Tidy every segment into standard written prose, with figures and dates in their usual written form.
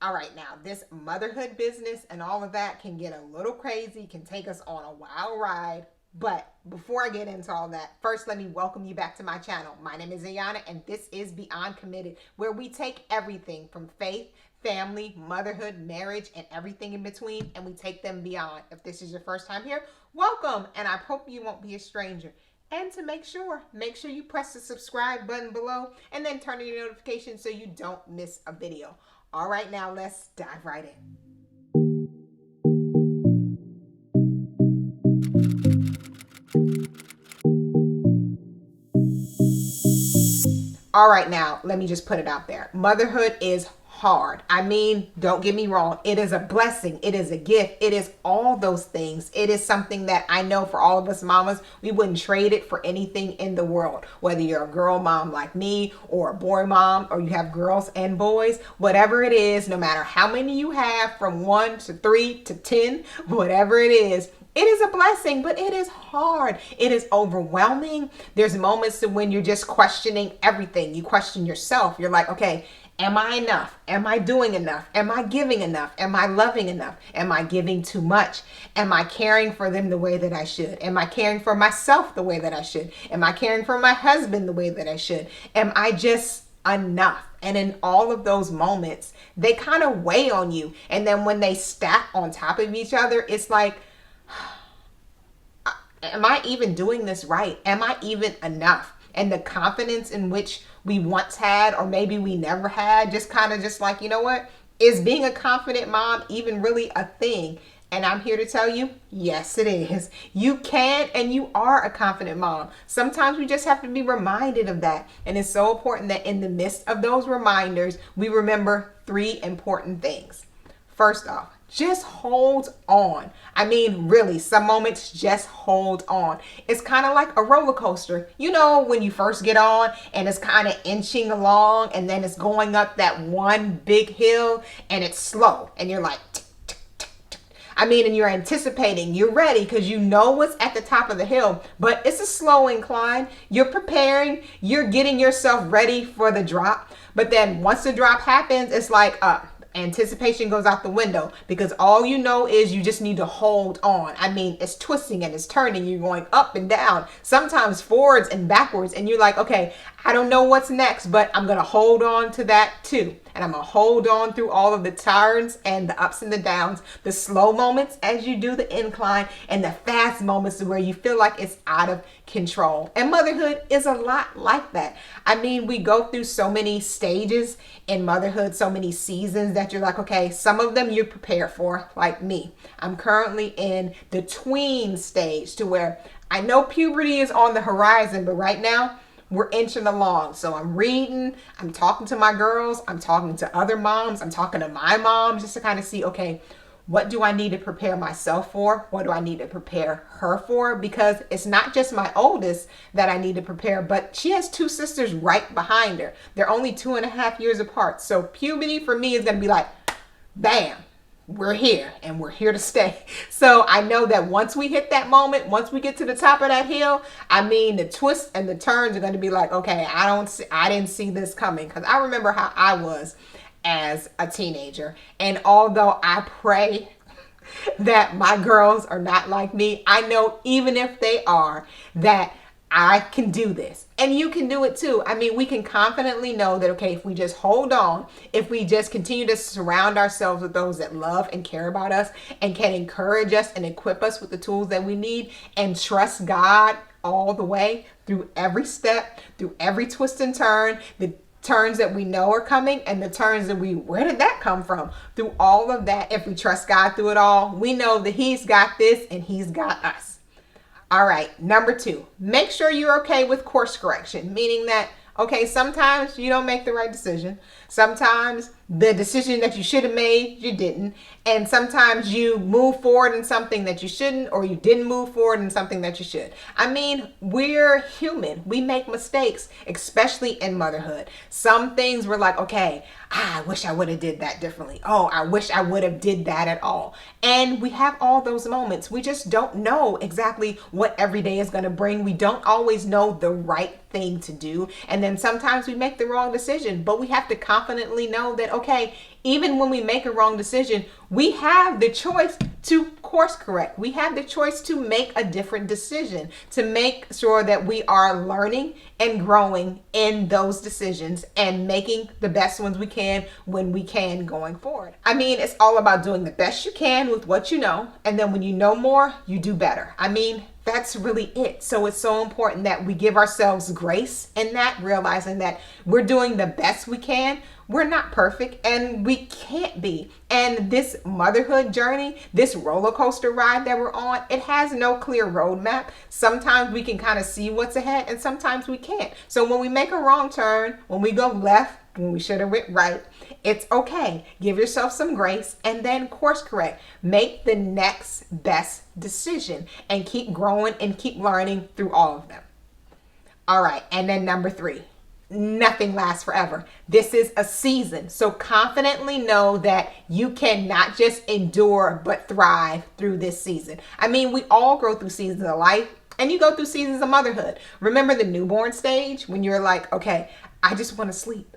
All right, now this motherhood business and all of that can get a little crazy, can take us on a wild ride. But before I get into all that, first let me welcome you back to my channel. My name is Ayanna, and this is Beyond Committed, where we take everything from faith, family, motherhood, marriage, and everything in between, and we take them beyond. If this is your first time here, welcome, and I hope you won't be a stranger. And to make sure you press the subscribe button below and then turn on your notifications so you don't miss a video. All right, now let's dive right in. All right, now let me just put it out there. Motherhood is hard. I mean, don't get me wrong. It is a blessing. It is a gift. It is all those things. It is something that I know for all of us mamas, we wouldn't trade it for anything in the world. Whether you're a girl mom like me or a boy mom, or you have girls and boys, whatever it is, no matter how many you have, from 1 to 3 to 10, whatever it is, it is a blessing, but it is hard. It is overwhelming. There's moments when you're just questioning everything. You question yourself. You're like, okay, am I enough? Am I doing enough? Am I giving enough? Am I loving enough? Am I giving too much? Am I caring for them the way that I should? Am I caring for myself the way that I should? Am I caring for my husband the way that I should? Am I just enough? And in all of those moments, they kind of weigh on you. And then when they stack on top of each other, it's like, am I even doing this right? Am I even enough? And the confidence in which we once had, or maybe we never had, just kind of just like, you know what? Is being a confident mom even really a thing? And I'm here to tell you, yes, it is. You can and you are a confident mom. Sometimes we just have to be reminded of that. And it's so important that in the midst of those reminders, we remember 3 important things. First off, just hold on. I mean, really, some moments just hold on. It's kind of like a roller coaster. You know, when you first get on and it's kind of inching along and then it's going up that one big hill and it's slow and you're like, tick, tick, tick, tick. I mean, and you're anticipating, you're ready because you know what's at the top of the hill, but it's a slow incline. You're preparing, you're getting yourself ready for the drop. But then once the drop happens, it's like, anticipation goes out the window, because all you know is you just need to hold on. I mean, it's twisting and it's turning. You're going up and down, sometimes forwards and backwards. And you're like, okay, I don't know what's next, but I'm going to hold on to that too. And I'm going to hold on through all of the turns and the ups and the downs, the slow moments as you do the incline, and the fast moments where you feel like it's out of control. And motherhood is a lot like that. I mean, we go through so many stages in motherhood, so many seasons that you're like, okay, some of them you're prepared for, like me. I'm currently in the tween stage, to where I know puberty is on the horizon, but right now, we're inching along. So I'm reading, I'm talking to my girls, I'm talking to other moms, I'm talking to my mom, just to kind of see, okay, what do I need to prepare myself for? What do I need to prepare her for? Because it's not just my oldest that I need to prepare, but she has 2 sisters right behind her. They're only 2.5 years apart. So puberty for me is going to be like, bam, we're here and we're here to stay. So I know that once we hit that moment, once we get to the top of that hill, I mean, the twists and the turns are going to be like, okay, I didn't see this coming. Because I remember how I was as a teenager. And although I pray that my girls are not like me, I know even if they are, that I can do this. And you can do it too. I mean, we can confidently know that, okay, if we just hold on, if we just continue to surround ourselves with those that love and care about us and can encourage us and equip us with the tools that we need, and trust God all the way through every step, through every twist and turn, the turns that we know are coming and the turns that where did that come from? Through all of that, if we trust God through it all, we know that He's got this and He's got us. All right, number 2, make sure you're okay with course correction, meaning that, okay, sometimes you don't make the right decision. Sometimes the decision that you should have made, you didn't. And sometimes you move forward in something that you shouldn't, or you didn't move forward in something that you should. I mean, we're human. We make mistakes, especially in motherhood. Some things we're like, okay, I wish I would have did that differently. Oh, I wish I would have did that at all. And we have all those moments. We just don't know exactly what every day is going to bring. We don't always know the right thing to do. And then sometimes we make the wrong decision, but we have to confidently know that, okay, even when we make a wrong decision, we have the choice to course correct. We have the choice to make a different decision, to make sure that we are learning and growing in those decisions and making the best ones we can when we can going forward. I mean, it's all about doing the best you can with what you know. And then when you know more, you do better. I mean, that's really it. So it's so important that we give ourselves grace in that, realizing that we're doing the best we can. We're not perfect and we can't be. And this motherhood journey, this roller coaster ride that we're on, it has no clear roadmap. Sometimes we can kind of see what's ahead and sometimes we can't. So when we make a wrong turn, when we go left, when we should have went right, it's okay. Give yourself some grace and then course correct. Make the next best decision and keep growing and keep learning through all of them. All right. And then number 3. Nothing lasts forever. This is a season. So confidently know that you cannot just endure but thrive through this season. I mean, we all grow through seasons of life and you go through seasons of motherhood. Remember the newborn stage when you're like, okay, I just want to sleep.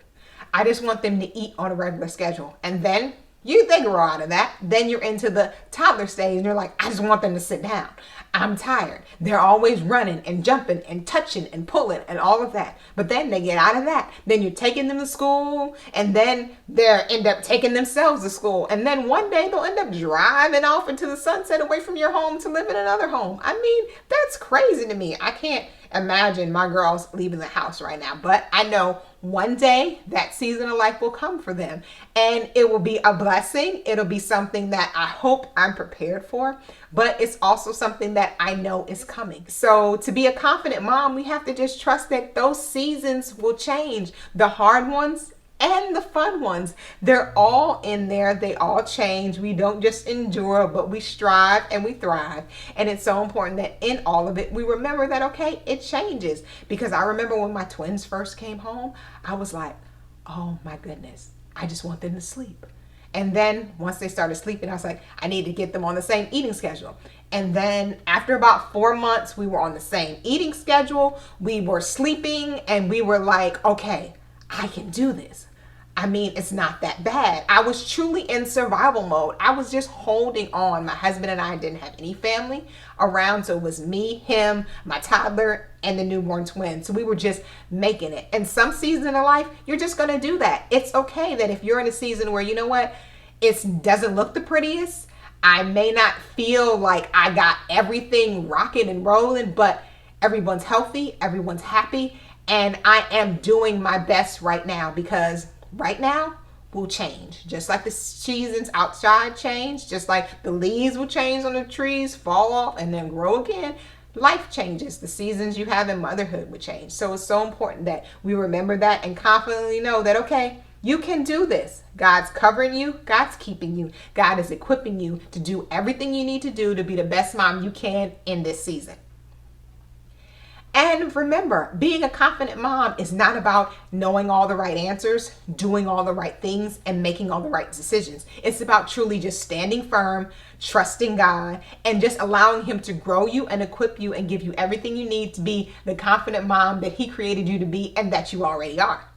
I just want them to eat on a regular schedule. And then they grow out of that. Then you're into the toddler stage and you're like, I just want them to sit down. I'm tired. They're always running and jumping and touching and pulling and all of that. But then they get out of that. Then you're taking them to school and then they end up taking themselves to school. And then one day they'll end up driving off into the sunset away from your home to live in another home. I mean, that's crazy to me. I can't imagine my girls leaving the house right now. But I know one day that season of life will come for them and it will be a blessing. It'll be something that I hope I'm prepared for, but it's also something that I know is coming. So to be a confident mom, we have to just trust that those seasons will change. The hard ones and the fun ones, they're all in there. They all change. We don't just endure, but we strive and we thrive. And it's so important that in all of it, we remember that, okay, it changes. Because I remember when my twins first came home, I was like, oh my goodness, I just want them to sleep. And then once they started sleeping, I was like, I need to get them on the same eating schedule. And then after about 4 months, we were on the same eating schedule. We were sleeping and we were like, okay, I can do this. I mean, it's not that bad. I was truly in survival mode. I was just holding on. My husband and I didn't have any family around. So it was me, him, my toddler, and the newborn twin. So we were just making it. And some season of life, you're just going to do that. It's okay that if you're in a season where, you know what, it doesn't look the prettiest. I may not feel like I got everything rocking and rolling, but everyone's healthy, everyone's happy, and I am doing my best right now because right now will change. Just like the seasons outside change, just like the leaves will change on the trees, fall off, and then grow again. Life changes. The seasons you have in motherhood will change. So it's so important that we remember that and confidently know that, okay, you can do this. God's covering you. God's keeping you. God is equipping you to do everything you need to do to be the best mom you can in this season. And remember, being a confident mom is not about knowing all the right answers, doing all the right things, and making all the right decisions. It's about truly just standing firm, trusting God, and just allowing Him to grow you and equip you and give you everything you need to be the confident mom that He created you to be and that you already are.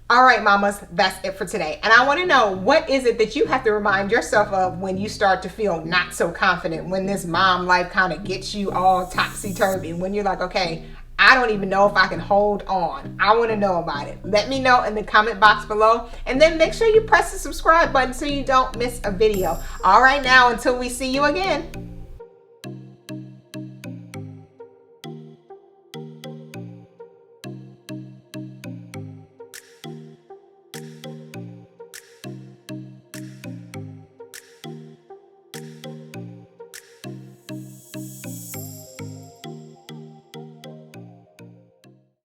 All right, mamas, that's it for today. And I want to know, what is it that you have to remind yourself of when you start to feel not so confident, when this mom life kind of gets you all topsy-turvy, when you're like, okay, I don't even know if I can hold on. I want to know about it. Let me know in the comment box below. And then make sure you press the subscribe button so you don't miss a video. All right, now, until we see you again.